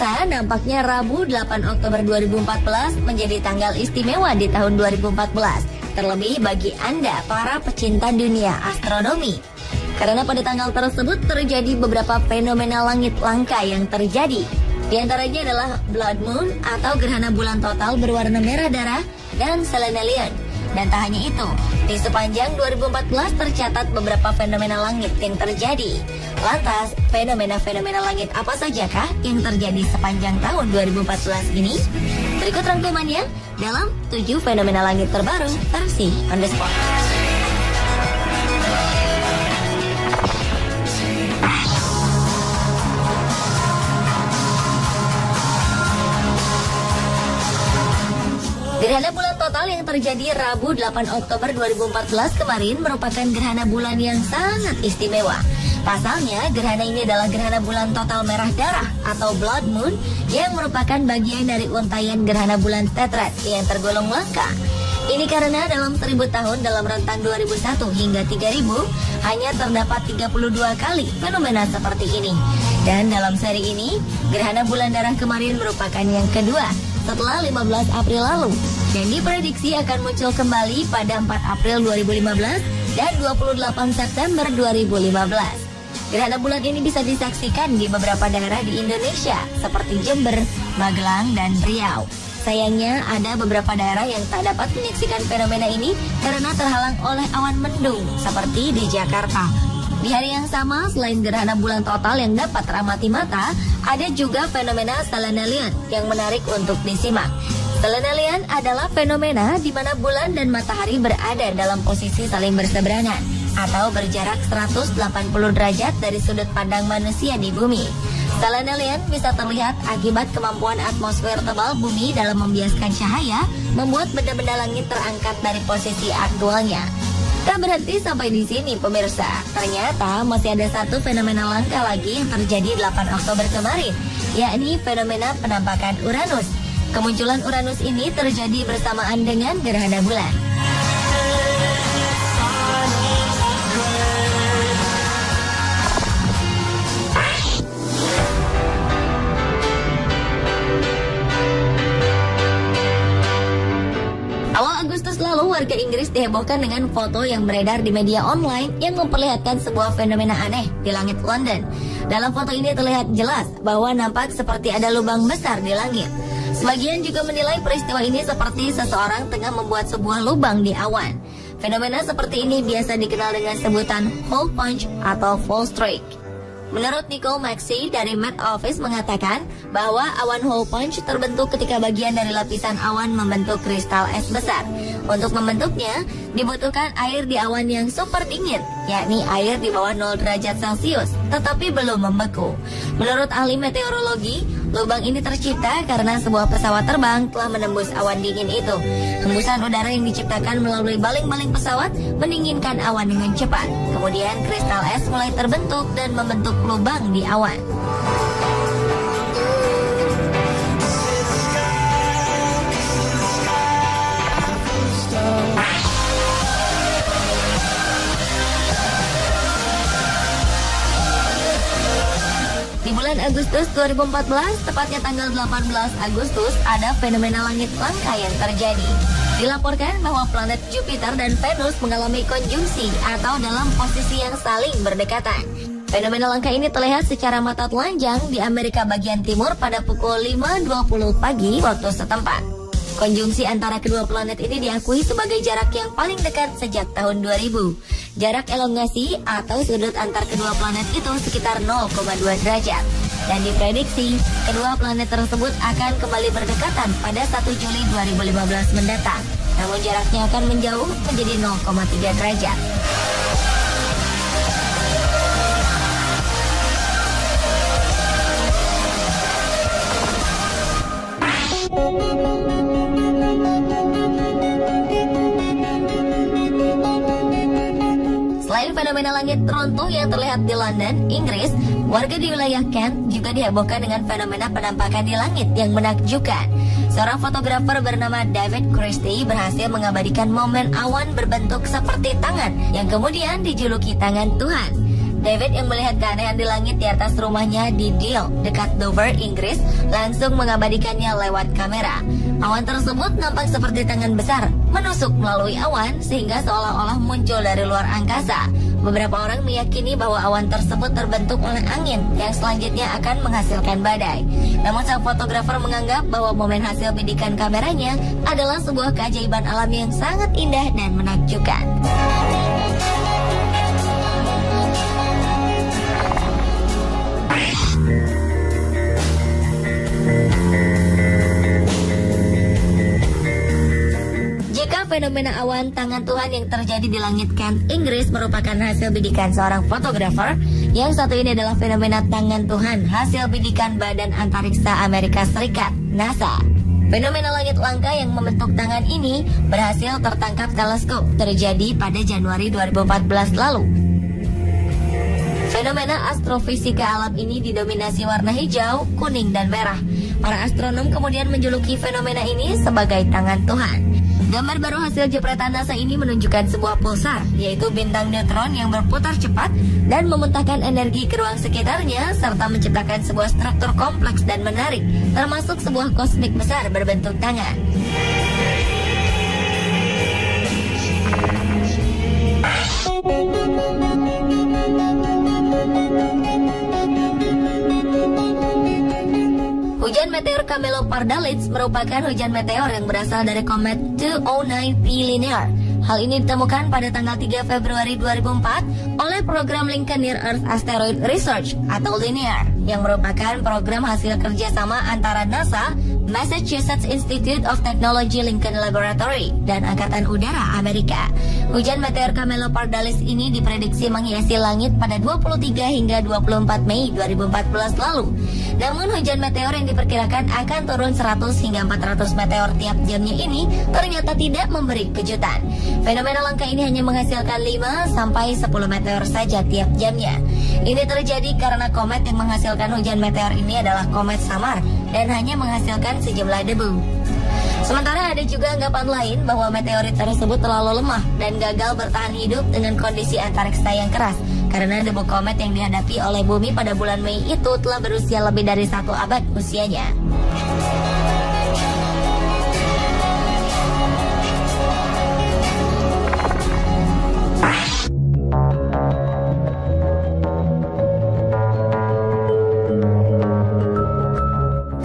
Pemirsa, nampaknya Rabu 8 Oktober 2014 menjadi tanggal istimewa di tahun 2014. Terlebih bagi Anda para pecinta dunia astronomi. Karena pada tanggal tersebut terjadi beberapa fenomena langit langka yang terjadi. Di antaranya adalah blood moon atau gerhana bulan total berwarna merah darah dan selenelian. Dan tak hanya itu, di sepanjang 2014 tercatat beberapa fenomena langit yang terjadi. Lantas, fenomena-fenomena langit apa sajakah yang terjadi sepanjang tahun 2014 ini? Berikut rangkumannya dalam 7 fenomena langit terbaru versi On The Spot. Gerhana bulan total yang terjadi Rabu 8 Oktober 2014 kemarin merupakan gerhana bulan yang sangat istimewa. Pasalnya, gerhana ini adalah gerhana bulan total merah darah atau blood moon yang merupakan bagian dari untaian gerhana bulan tetrad yang tergolong langka. Ini karena dalam 1000 tahun dalam rentang 2001 hingga 3000 hanya terdapat 32 kali fenomena seperti ini. Dan dalam seri ini, gerhana bulan darah kemarin merupakan yang kedua setelah 15 April lalu dan diprediksi akan muncul kembali pada 4 April 2015 dan 28 September 2015. Gerhana bulan ini bisa disaksikan di beberapa daerah di Indonesia seperti Jember, Magelang, dan Riau. Sayangnya ada beberapa daerah yang tak dapat menyaksikan fenomena ini karena terhalang oleh awan mendung seperti di Jakarta. Di hari yang sama, selain gerhana bulan total yang dapat teramati mata, ada juga fenomena selenelian yang menarik untuk disimak. Selenelian adalah fenomena di mana bulan dan matahari berada dalam posisi saling berseberangan atau berjarak 180 derajat dari sudut pandang manusia di bumi. Selenelian bisa terlihat akibat kemampuan atmosfer tebal bumi dalam membiaskan cahaya, membuat benda-benda langit terangkat dari posisi aktualnya. Tak berhenti sampai di sini pemirsa, ternyata masih ada satu fenomena langka lagi yang terjadi 8 Oktober kemarin, yakni fenomena penampakan Uranus. Kemunculan Uranus ini terjadi bersamaan dengan gerhana bulan. Agustus lalu, warga Inggris dihebohkan dengan foto yang beredar di media online yang memperlihatkan sebuah fenomena aneh di langit London. Dalam foto ini terlihat jelas bahwa nampak seperti ada lubang besar di langit. Sebagian juga menilai peristiwa ini seperti seseorang tengah membuat sebuah lubang di awan. Fenomena seperti ini biasa dikenal dengan sebutan hole punch atau fall streak. Menurut Nicole Maxey dari Met Office mengatakan bahwa awan hole punch terbentuk ketika bagian dari lapisan awan membentuk kristal es besar. Untuk membentuknya, dibutuhkan air di awan yang super dingin, yakni air di bawah 0 derajat Celcius, tetapi belum membeku. Menurut ahli meteorologi, lubang ini tercipta karena sebuah pesawat terbang telah menembus awan dingin itu. Hembusan udara yang diciptakan melalui baling-baling pesawat mendinginkan awan dengan cepat. Kemudian kristal es mulai terbentuk dan membentuk lubang di awan. Di bulan Agustus 2014, tepatnya tanggal 18 Agustus, ada fenomena langit langka yang terjadi. Dilaporkan bahwa planet Jupiter dan Venus mengalami konjungsi atau dalam posisi yang saling berdekatan. Fenomena langka ini terlihat secara mata telanjang di Amerika bagian timur pada pukul 5.20 pagi waktu setempat. Konjungsi antara kedua planet ini diakui sebagai jarak yang paling dekat sejak tahun 2000. Jarak elongasi atau sudut antar kedua planet itu sekitar 0,2 derajat. Dan diprediksi, kedua planet tersebut akan kembali berdekatan pada 1 Juli 2015 mendatang. Namun jaraknya akan menjauh menjadi 0,3 derajat. Selain fenomena langit runtuh yang terlihat di London, Inggris, warga di wilayah Kent juga dihebohkan dengan fenomena penampakan di langit yang menakjubkan. Seorang fotografer bernama David Christie berhasil mengabadikan momen awan berbentuk seperti tangan yang kemudian dijuluki tangan Tuhan. David yang melihat keanehan di langit di atas rumahnya di Deal, dekat Dover, Inggris, langsung mengabadikannya lewat kamera. Awan tersebut nampak seperti tangan besar, menusuk melalui awan sehingga seolah-olah muncul dari luar angkasa. Beberapa orang meyakini bahwa awan tersebut terbentuk oleh angin yang selanjutnya akan menghasilkan badai. Namun sang fotografer menganggap bahwa momen hasil bidikan kameranya adalah sebuah keajaiban alam yang sangat indah dan menakjubkan. Jika fenomena awan tangan Tuhan yang terjadi di langit Kent, Inggris merupakan hasil bidikan seorang fotografer, yang satu ini adalah fenomena tangan Tuhan hasil bidikan Badan Antariksa Amerika Serikat, NASA. Fenomena langit langka yang membentuk tangan ini berhasil tertangkap teleskop terjadi pada Januari 2014 lalu. Fenomena astrofisika alam ini didominasi warna hijau, kuning, dan merah. Para astronom kemudian menjuluki fenomena ini sebagai tangan Tuhan. Gambar baru hasil jepretan NASA ini menunjukkan sebuah pulsar, yaitu bintang neutron yang berputar cepat dan memuntahkan energi ke ruang sekitarnya, serta menciptakan sebuah struktur kompleks dan menarik, termasuk sebuah kosmik besar berbentuk tangan. Hujan meteor Camelopardalis merupakan hujan meteor yang berasal dari komet 209P Linear. Hal ini ditemukan pada tanggal 3 Februari 2004 oleh program Lincoln Near Earth Asteroid Research atau LINEAR, yang merupakan program hasil kerjasama antara NASA, Massachusetts Institute of Technology Lincoln Laboratory, dan Angkatan Udara Amerika. Hujan meteor Camelopardalis ini diprediksi menghiasi langit pada 23 hingga 24 Mei 2014 lalu. Namun hujan meteor yang diperkirakan akan turun 100 hingga 400 meteor tiap jamnya ini ternyata tidak memberi kejutan. Fenomena langka ini hanya menghasilkan 5 sampai 10 meteor saja tiap jamnya. Ini terjadi karena komet yang menghasilkan hujan meteor ini adalah komet samar dan hanya menghasilkan sejumlah debu. Sementara ada juga anggapan lain bahwa meteorit tersebut terlalu lemah dan gagal bertahan hidup dengan kondisi antariksa yang keras, karena debu komet yang dihadapi oleh bumi pada bulan Mei itu telah berusia lebih dari 1 abad usianya.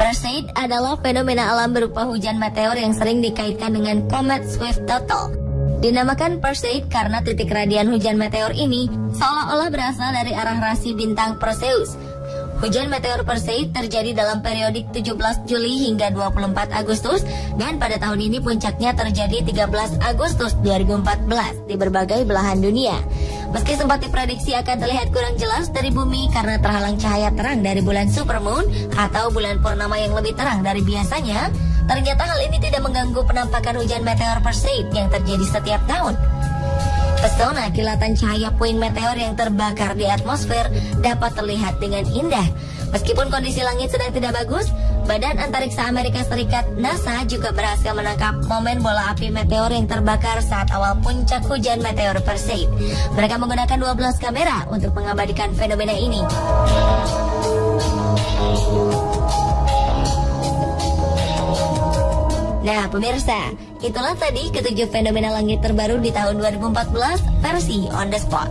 Perseid adalah fenomena alam berupa hujan meteor yang sering dikaitkan dengan komet Swift-Tuttle. Dinamakan Perseid karena titik radian hujan meteor ini seolah-olah berasal dari arah rasi bintang Perseus. Hujan meteor Perseid terjadi dalam periodik 17 Juli hingga 24 Agustus, dan pada tahun ini puncaknya terjadi 13 Agustus 2014 di berbagai belahan dunia. Meski sempat diprediksi akan terlihat kurang jelas dari bumi karena terhalang cahaya terang dari bulan supermoon atau bulan purnama yang lebih terang dari biasanya, ternyata hal ini tidak mengganggu penampakan hujan meteor Perseid yang terjadi setiap tahun. Pesona kilatan cahaya puing meteor yang terbakar di atmosfer dapat terlihat dengan indah. Meskipun kondisi langit sedang tidak bagus, Badan Antariksa Amerika Serikat NASA juga berhasil menangkap momen bola api meteor yang terbakar saat awal puncak hujan meteor Perseid. Mereka menggunakan 12 kamera untuk mengabadikan fenomena ini. Nah pemirsa, itulah tadi ke-7 fenomena langit terbaru di tahun 2014 versi On The Spot.